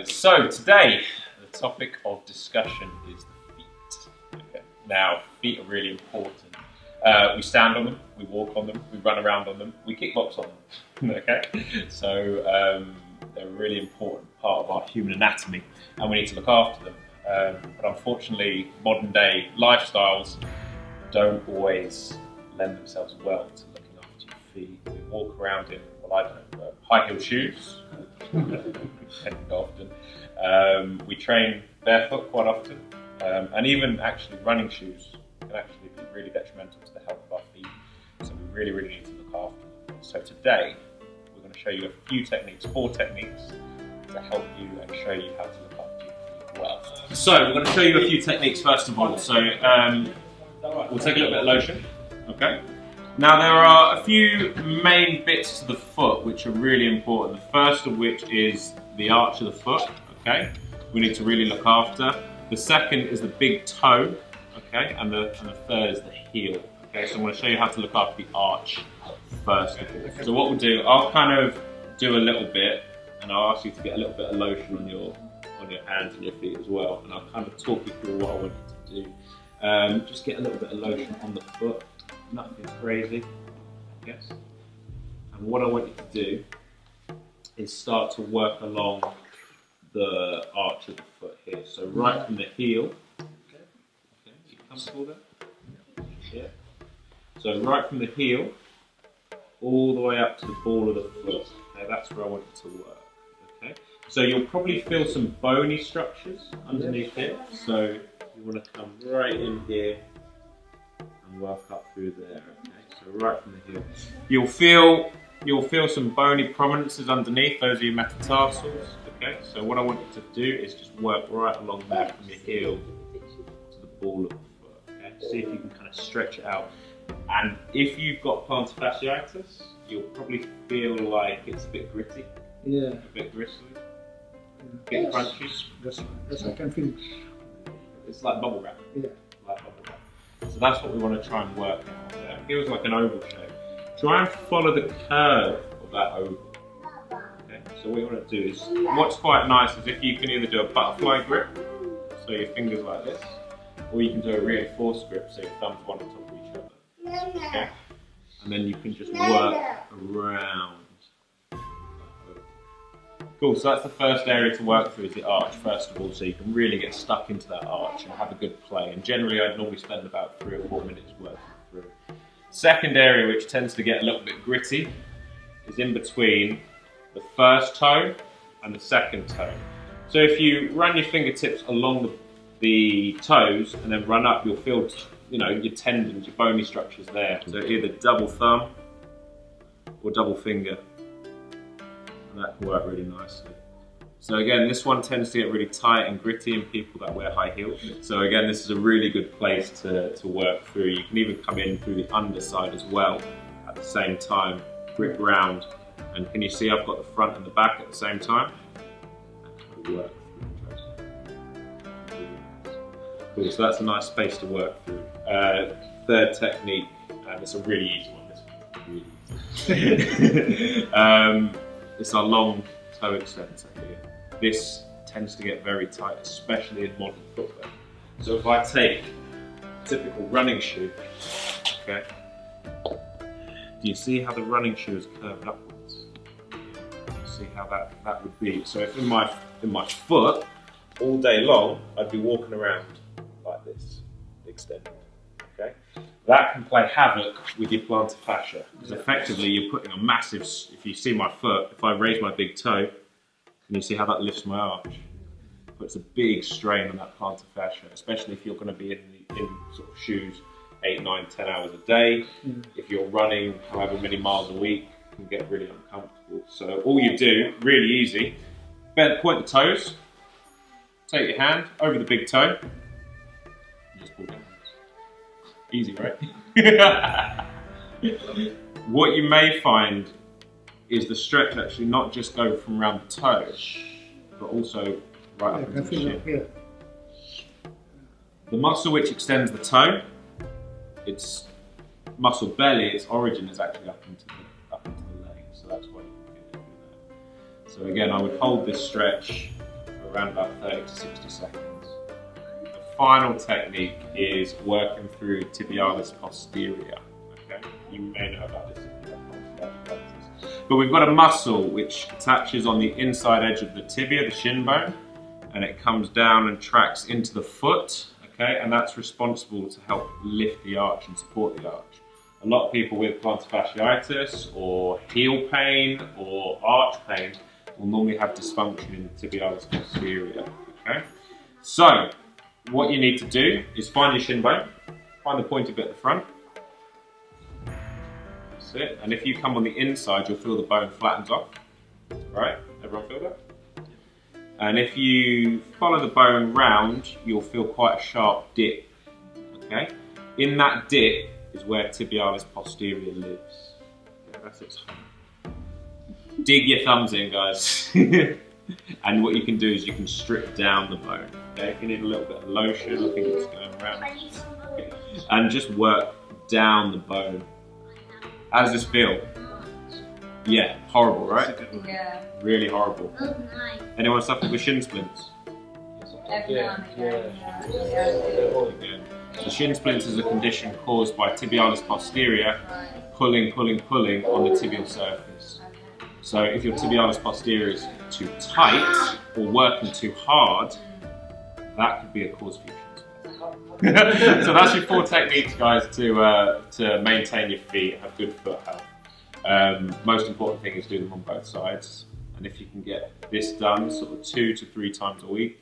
So today, the topic of discussion is the feet. Okay. Now, feet are really important. We stand on them, we walk on them, we run around on them, we kickbox on them. Okay, so they're a really important part of our human anatomy, and we need to look after them. But unfortunately, modern day lifestyles don't always lend themselves well to looking after your feet. We walk around in, well, I don't know, high heel shoes. Often. We train barefoot quite often, and even actually running shoes can actually be really detrimental to the health of our feet. So we really need to look after them. So today we're going to show you a few techniques, 4 techniques to help you and show you how to look after your feet well. So we're going to show you a few techniques first of all. So we'll take a little bit of lotion. Okay. Now there are a few main bits to the foot which are really important. The first of which is the arch of the foot, okay? We need to really look after. The second is the big toe, okay? And the third is the heel, okay? So I'm going to show you how to look after the arch first of all. So what we'll do, I'll kind of do a little bit, and I'll ask you to get a little bit of lotion on your hands and your feet as well, and I'll kind of talk you through what I want you to do. Just get a little bit of lotion on the foot. Nothing crazy, I guess. And what I want you to do is start to work along the arch of the foot here. So right from the heel. Okay. You comfortable there? Yeah. So right from the heel all the way up to the ball of the foot. Okay, that's where I want you to work. Okay. So you'll probably feel some bony structures underneath here. So you want to come right in here and work up through there. Okay, so right from the heel. You'll feel some bony prominences underneath. Those are your metatarsals. Okay, so what I want you to do is just work right along there from your heel to the ball of the foot. Okay, see if you can kind of stretch it out. And if you've got plantar fasciitis, you'll probably feel like it's a bit gritty. Yeah. A bit bristly. A bit crunchy. Yes, I can feel. It's like bubble wrap. Yeah. Like bubble wrap. So that's what we want to try and work out there. It feels like an oval shape. Try and follow the curve of that oval. Okay? So what you want to do is, what's quite nice is if you can either do a butterfly grip, so your fingers like this, or you can do a reinforced grip, so your thumbs one on top of each other. Okay? And then you can just work around. Cool, so that's the first area to work through is the arch first of all, so you can really get stuck into that arch and have a good play. And generally I'd normally spend about 3 or 4 minutes working through. Second area, which tends to get a little bit gritty, is in between the first toe and the second toe. So if you run your fingertips along the toes and then run up, you'll feel your tendons, your bony structures there. So either double thumb or double finger. And that can work really nicely. So again, this one tends to get really tight and gritty in people that wear high heels. So again, this is a really good place to work through. You can even come in through the underside as well at the same time, grip round. And can you see I've got the front and the back at the same time? That can work through. Cool, so that's a nice space to work through. Third technique, and it's a really easy one. This one, really easy. It's our long toe extensor here. This tends to get very tight, especially in modern footwear. So if I take a typical running shoe, okay, do you see how the running shoe is curved upwards? You see how that would be. So if in my foot, all day long, I'd be walking around like this, extended. Okay? That can play havoc with your plantar fascia, because effectively you're putting a massive, if you see my foot, if I raise my big toe, can you see how that lifts my arch? Puts a big strain on that plantar fascia, especially if you're going to be in sort of shoes 8, 9, 10 hours a day. If you're running however many miles a week, it can get really uncomfortable. So all you do, really easy, point the toes, take your hand over the big toe, and just pull down. Easy, right? What you may find is the stretch actually not just go from around the toe, but also right up into the shin. The muscle which extends the toe, its muscle belly, its origin is actually up into the leg, so that's why you can feel it through that. So again, I would hold this stretch around about 30 to 60 seconds. The final technique is working through tibialis posterior. Okay, you may know about this if you have practice. But we've got a muscle which attaches on the inside edge of the tibia, the shin bone, and it comes down and tracks into the foot. Okay, and that's responsible to help lift the arch and support the arch. A lot of people with plantar fasciitis or heel pain or arch pain will normally have dysfunction in the tibialis posterior. Okay, so what you need to do is find your shin bone, find the pointy bit at the front. That's it. And if you come on the inside, you'll feel the bone flattens off. Right? Everyone feel that? And if you follow the bone round, you'll feel quite a sharp dip. Okay? In that dip is where tibialis posterior lives. Yeah, that's its home. Dig your thumbs in, guys. And what you can do is you can strip down the bone. Okay? If you need a little bit of lotion, I think it's going around. And just work down the bone. How does this feel? Yeah, horrible, right? Yeah. Really horrible. Anyone suffered with shin splints? Every now and again. Again. So shin splints is a condition caused by tibialis posterior pulling on the tibial surface. So if your tibialis posterior is too tight or working too hard, that could be a cause for your shin splints. So that's your 4 techniques, guys, to maintain your feet, have good foot health. Most important thing is do them on both sides, and if you can get this done sort of 2 to 3 times a week,